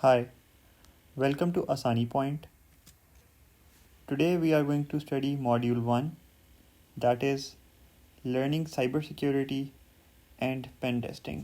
Hi, welcome to Asani Point. Today we are going to study Module 1, that is Learning Cybersecurity and Pen Testing.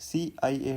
CIA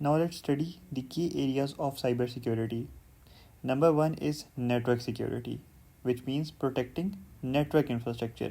Now let's study the key areas of cyber security. Number 1 is network security, which means protecting network infrastructure.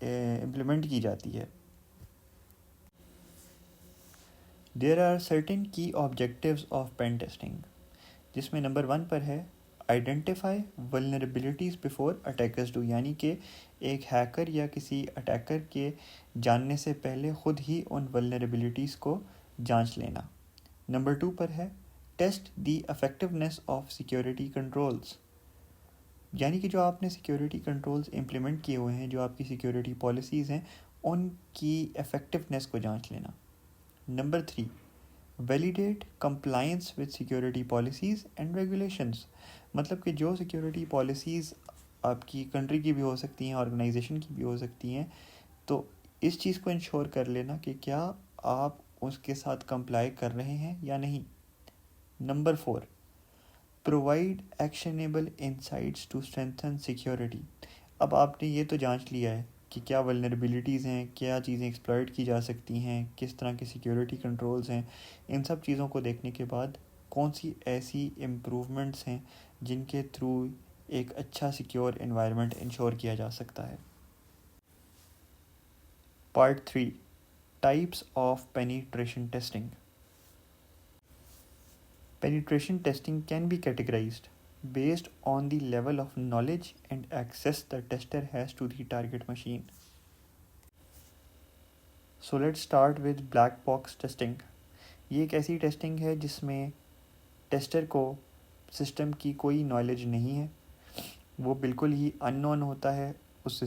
Implement کی جاتی ہے. There are certain کی objectives of pain testing, جس میں number 1 پر ہے identify ولنریبلٹیز before attackers do, یعنی کہ ایک ہیکر یا کسی اٹیکر کے جاننے سے پہلے خود ہی ان ولنریبلٹیز کو جانچ لینا. نمبر 2 پر ہے test the effectiveness of security controls, یعنی کہ جو آپ نے سیکیورٹی کنٹرولز امپلیمنٹ کیے ہوئے ہیں، جو آپ کی سیکیورٹی پالیسیز ہیں، ان کی افیکٹونیس کو جانچ لینا. Number 3 validate compliance with security policies and regulations, مطلب کہ جو سیکیورٹی پالیسیز آپ کی کنٹری کی بھی ہو سکتی ہیں، آرگنائزیشن کی بھی ہو سکتی ہیں، تو اس چیز کو انشور کر لینا کہ کیا آپ اس کے ساتھ کمپلائی کر رہے ہیں یا نہیں. Number 4 provide actionable insights to strengthen security. اب آپ نے یہ تو جانچ لیا ہے کہ کیا ولنریبلٹیز ہیں، کیا چیزیں ایکسپلائٹ کی جا سکتی ہیں، کس طرح کے سیکیورٹی کنٹرولز ہیں. ان سب چیزوں کو دیکھنے کے بعد کون سی ایسی امپروومنٹس ہیں جن کے تھرو ایک اچھا سیکیور انوائرمنٹ انشور کیا جا سکتا ہے. Part 3 types of penetration testing. Penetration testing can be categorized based on the level of knowledge and access the tester has to the target machine. So let's start with black box testing. یہ ایک ایسی testing ہے جس میں tester کو system کی کوئی knowledge نہیں ہے، وہ بالکل ہی ان نون ہوتا ہے اس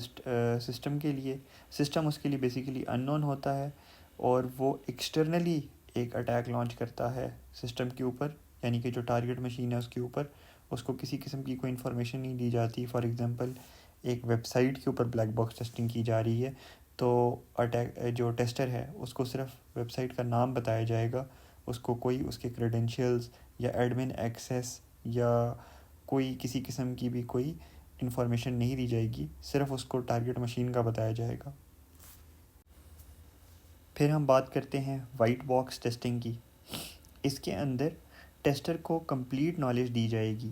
سسٹم کے لیے، سسٹم اس کے لیے بیسیکلی ان نون ہوتا ہے، اور وہ ایکسٹرنلی ایک اٹیک لانچ کرتا ہے سسٹم کے اوپر، یعنی کہ جو ٹارگٹ مشین ہے اس کے اوپر اس کو کسی قسم کی کوئی انفارمیشن نہیں دی جاتی. فار ایگزامپل ایک ویب سائٹ کے اوپر بلیک باکس ٹیسٹنگ کی جا رہی ہے، تو جو ٹیسٹر ہے اس کو صرف ویب سائٹ کا نام بتایا جائے گا، اس کو کوئی اس کے کریڈینشیلز یا ایڈمن ایکسیس یا کوئی کسی قسم کی بھی کوئی انفارمیشن نہیں دی جائے گی، صرف اس کو ٹارگٹ مشین کا بتایا جائے گا. پھر ہم بات کرتے ہیں وائٹ باکس ٹیسٹنگ کی. اس کے اندر ٹیسٹر کو کمپلیٹ نالج دی جائے گی،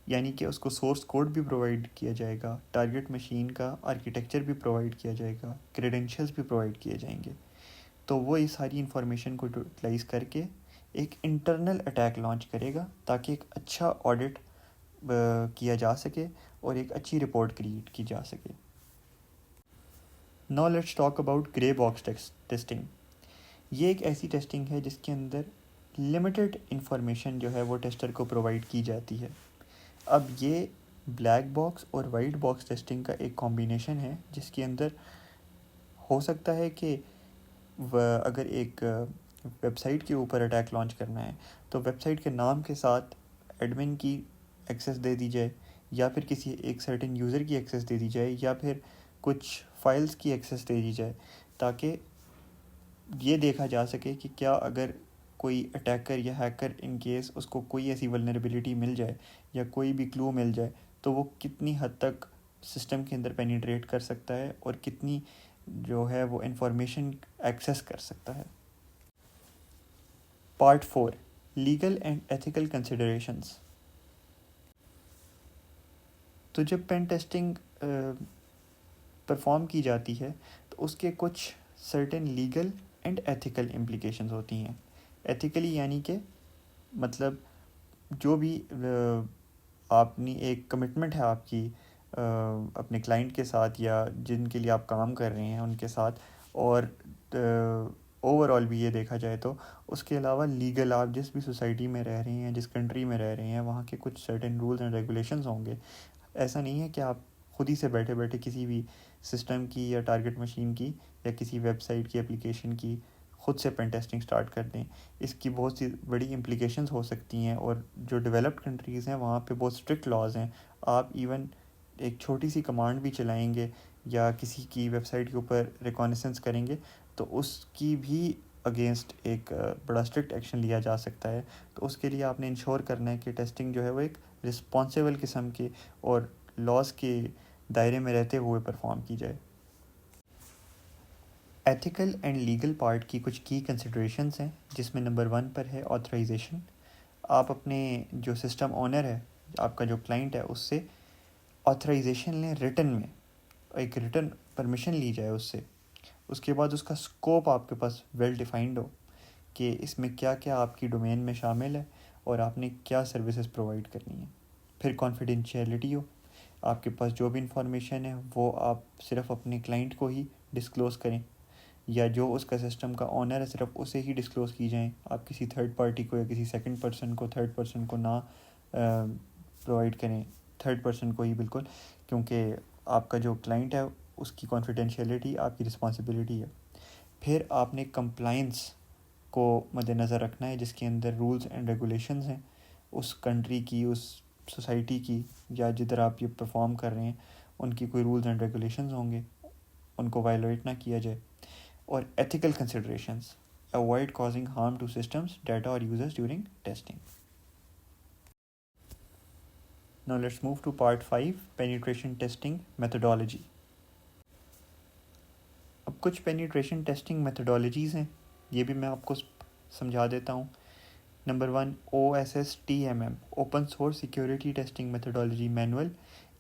یعنی کہ اس کو سورس کوڈ بھی پرووائڈ کیا جائے گا، ٹارگٹ مشین کا آرکیٹیکچر بھی پرووائڈ کیا جائے گا، کریڈینشیلز بھی پرووائڈ کیے جائیں گے. تو وہ یہ ساری انفارمیشن کو یوٹیلائز کر کے ایک انٹرنل اٹیک لانچ کرے گا تاکہ ایک اچھا آڈٹ کیا جا سکے اور ایک اچھی رپورٹ کریٹ کی جا سکے. Now let's talk about grey box testing. یہ ایک ایسی ٹیسٹنگ ہے جس کے اندر لمیٹڈ انفارمیشن جو ہے وہ ٹیسٹر کو پرووائڈ کی جاتی ہے. اب یہ بلیک باکس اور وائٹ باکس ٹیسٹنگ کا ایک کمبینیشن ہے جس کے اندر ہو سکتا ہے کہ اگر ایک ویب سائٹ کے اوپر اٹیک لانچ کرنا ہے تو ویب سائٹ کے نام کے ساتھ ایڈمن کی ایکسیس دے دی جائے، یا پھر کسی ایک سرٹن یوزر کی ایکسیس دے دی جائے، یا پھر کچھ فائلز کی ایکسیس دے دی جائے، تاکہ یہ دیکھا جا سکے کہ کیا اگر کوئی اٹیکر یا ہیکر ان کیس اس کو کوئی ایسی ولنریبلٹی مل جائے یا کوئی بھی کلو مل جائے تو وہ کتنی حد تک سسٹم کے اندر پینیٹریٹ کر سکتا ہے اور کتنی جو ہے وہ انفارمیشن ایکسیس کر سکتا ہے. Part 4 legal and ethical considerations. تو جب پین ٹیسٹنگ پرفارم کی جاتی ہے تو اس کے کچھ certain legal and ethical implications ہوتی ہیں. ایتھیکلی یعنی کہ مطلب جو بھی آپ نے ایک کمٹمنٹ ہے آپ کی اپنے کلائنٹ کے ساتھ یا جن کے لیے آپ کام کر رہے ہیں ان کے ساتھ، اور اوور آل بھی یہ دیکھا جائے تو اس کے علاوہ لیگل آپ جس بھی سوسائٹی میں رہ رہے ہیں، جس کنٹری میں رہ رہے ہیں، وہاں کے کچھ سرٹن رولز اینڈ ریگولیشنز ہوں گے. ایسا نہیں ہے کہ آپ خود ہی سے بیٹھے بیٹھے کسی بھی سسٹم کی یا ٹارگٹ مشین کی یا کسی ویب سائٹ کی اپلیکیشن کی خود سے پین ٹیسٹنگ سٹارٹ کر دیں. اس کی بہت سی بڑی امپلیکیشنز ہو سکتی ہیں، اور جو ڈیولپڈ کنٹریز ہیں وہاں پہ بہت اسٹرکٹ لاز ہیں. آپ ایون ایک چھوٹی سی کمانڈ بھی چلائیں گے یا کسی کی ویب سائٹ کے اوپر ریکانیسنس کریں گے تو اس کی بھی اگینسٹ ایک بڑا اسٹرکٹ ایکشن لیا جا سکتا ہے. تو اس کے لیے آپ نے انشور کرنا ہے کہ ٹیسٹنگ جو ہے وہ ایک رسپانسیبل قسم کے اور لاس کے دائرے میں رہتے ہوئے پرفارم کی جائے. ایتھیکل اینڈ لیگل پارٹ کی کچھ کی کنسیڈریشنز ہیں، جس میں نمبر 1 پر ہے آتھرائزیشن. آپ اپنے جو سسٹم اونر ہے، آپ کا جو کلائنٹ ہے، اس سے آتھرائزیشن لیں ریٹن میں. ایک ریٹن پرمیشن لی جائے اس سے. اس کے بعد اس کا اسکوپ آپ کے پاس ویل ڈیفائنڈ ہو کہ اس میں کیا کیا آپ کی ڈومین میں شامل ہے اور آپ نے کیا سروسز پرووائڈ کرنی ہے. پھر کانفیڈینشیلٹی ہو, آپ کے پاس جو بھی انفارمیشن ہے وہ آپ صرف اپنے کلائنٹ کو ہی ڈسکلوز کریں, یا جو اس کا سسٹم کا آنر ہے صرف اسے ہی ڈسکلوز کی جائیں. آپ کسی تھرڈ پارٹی کو یا کسی سیکنڈ پرسن کو, تھرڈ پرسن کو نہ پرووائڈ کریں, تھرڈ پرسن کو ہی بالکل, کیونکہ آپ کا جو کلائنٹ ہے اس کی کانفیڈینشیلٹی آپ کی رسپانسبلٹی ہے. پھر آپ نے کمپلائنس کو مد نظر رکھنا ہے, جس کے اندر رولز اینڈ ریگولیشنز ہیں اس کنٹری کی, اس سوسائٹی کی, یا جدھر آپ یہ پرفارم کر رہے ہیں ان کی کوئی رولز اینڈ ریگولیشنز ہوں گے, ان کو وائلیٹ نہ کیا جائے. اور ethical considerations, avoid causing harm to systems, data اور users during testing. Now let's move to part 5, penetration testing methodology. اب کچھ penetration testing methodologies ہیں, یہ بھی میں آپ کو سمجھا دیتا ہوں. Number 1, OSSTMM, open source security testing methodology manual.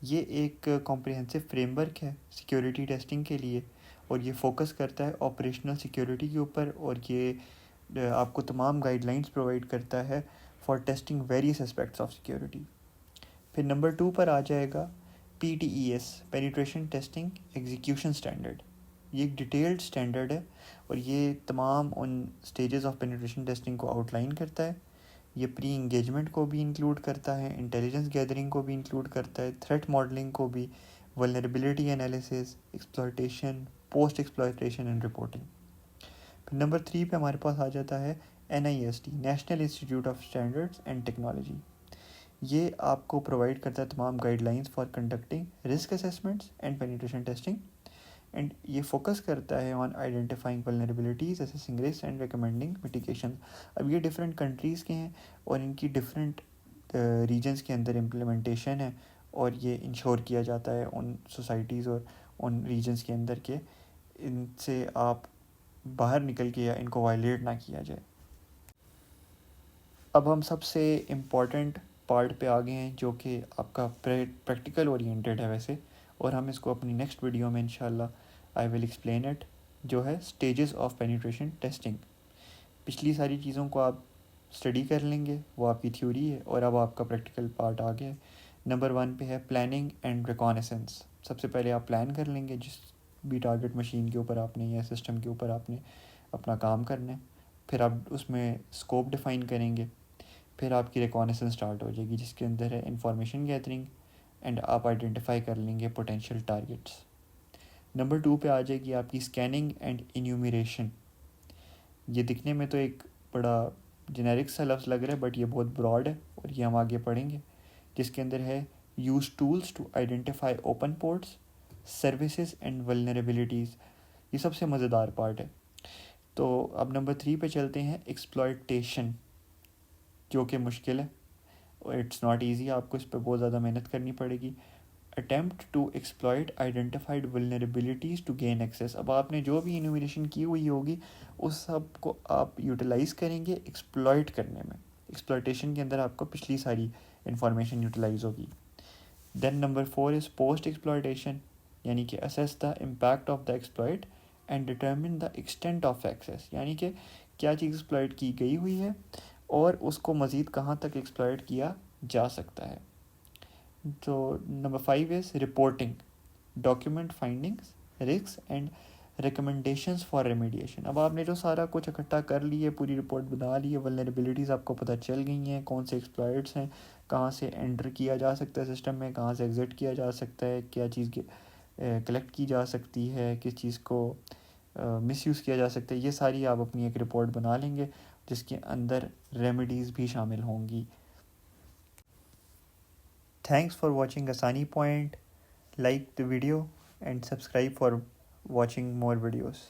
یہ ایک کمپریہنسو فریم ورک ہے سیکیورٹی ٹیسٹنگ کے لیے, اور یہ فوکس کرتا ہے آپریشنل سیکیورٹی کے اوپر, اور یہ آپ کو تمام گائیڈ لائنس پرووائڈ کرتا ہے for testing various aspects of security. پھر نمبر 2 پر آ جائے گا PTES, penetration testing execution standard. یہ ایک ڈیٹیلڈ اسٹینڈرڈ ہے اور یہ تمام ان اسٹیجز آف پینیٹریشن ٹیسٹنگ کو آؤٹ لائن کرتا ہے. یہ پری انگیجمنٹ کو بھی انکلوڈ کرتا ہے, انٹیلیجنس گیدرنگ کو بھی انکلوڈ کرتا ہے, تھریٹ ماڈلنگ کو بھی, vulnerability analysis, exploitation, post exploitation and reporting. پھر نمبر 3 پہ ہمارے پاس آ جاتا ہے NIST, national institute of standards and technology. یہ آپ کو پرووائڈ کرتا ہے تمام guidelines for conducting risk assessments and penetration testing, and یہ فوکس کرتا ہے on identifying vulnerabilities, assessing risk and recommending mitigation. اب یہ ڈفرینٹ کنٹریز کے ہیں اور ان کی ڈفرینٹ ریجنس کے اندر امپلیمنٹیشن ہے, اور یہ انشور کیا جاتا ہے ان سوسائٹیز اور ان ریجنس کے اندر کہ ان سے آپ باہر نکل کے یا ان کو وائلیٹ نہ کیا جائے. اب ہم سب سے امپورٹنٹ پارٹ پہ آگے ہیں جو کہ آپ کا پریکٹیکل اورینٹیڈ ہے ویسے, اور ہم اس کو اپنی نیکسٹ ویڈیو میں انشاءاللہ آئی ول ایکسپلین اٹ, جو ہے اسٹیجز آف پینیٹریشن ٹیسٹنگ. پچھلی ساری چیزوں کو آپ اسٹڈی کر لیں گے, وہ آپ کی تھیوری ہے, اور اب آپ کا پریکٹیکل پارٹ آ گیا ہے. نمبر 1 پہ ہے پلاننگ اینڈ ریکانیسنس. سب سے پہلے آپ پلان کر لیں گے جس بھی ٹارگیٹ مشین کے اوپر آپ نے یا سسٹم کے اوپر آپ نے اپنا کام کرنا ہے. پھر آپ اس میں اسکوپ ڈیفائن کریں گے. پھر آپ کی ریکانیسنس اسٹارٹ ہو جائے گی جس کے اندر ہے انفارمیشن گیدرنگ, اینڈ آپ آئیڈینٹیفائی کر لیں گے پوٹینشیل ٹارگیٹس. نمبر 2 پہ آ جائے گی آپ کی اسکیننگ اینڈ انیومیریشن. یہ دکھنے میں تو ایک بڑا جنیرک سا لفظ لگ رہا ہے, بٹ یہ بہت براڈ ہے, اور یہ ہم آگے پڑھیں گے, جس کے اندر ہے use tools to identify open ports, services and vulnerabilities. یہ سب سے مزیدار پارٹ ہے. تو اب نمبر 3 پہ چلتے ہیں, ایکسپلائٹیشن, جو کہ مشکل ہے, اٹس ناٹ ایزی, آپ کو اس پہ بہت زیادہ محنت کرنی پڑے گی. Attempt to exploit identified vulnerabilities to gain access. اب آپ نے جو بھی انیومیریشن کی ہوئی ہوگی اس سب کو آپ یوٹیلائز کریں گے ایکسپلائٹ کرنے میں. ایکسپلائٹیشن کے اندر آپ کو پچھلی ساری انفارمیشن یوٹیلائز ہوگی. دین نمبر 4 از پوسٹ ایکسپلائٹیشن, یعنی کہ assess the impact of the exploit and determine the extent of access, یعنی کہ کیا چیز ایکسپلائٹ کی گئی ہوئی ہے اور اس کو مزید کہاں تک ایکسپلائٹ کیا جا سکتا ہے. تو نمبر 5 is reporting, document findings, risk and recommendations for remediation. اب آپ نے جو سارا کچھ اکٹھا کر لی ہے, پوری رپورٹ بنا لی ہے, ولنریبلٹیز آپ کو پتہ چل گئی ہیں, کون سے ایکسپلائٹس ہیں, کہاں سے انٹر کیا جا سکتا ہے سسٹم میں, کہاں سے ایگزٹ کیا جا سکتا ہے, کیا چیز کلیکٹ کی جا سکتی ہے, کس چیز کو مس یوز کیا جا سکتا ہے. یہ ساری آپ اپنی ایک رپورٹ بنا لیں گے جس کے اندر ریمیڈیز بھی شامل ہوں گی. Thanks for watching Asani Point. Like the video and subscribe for watching more videos.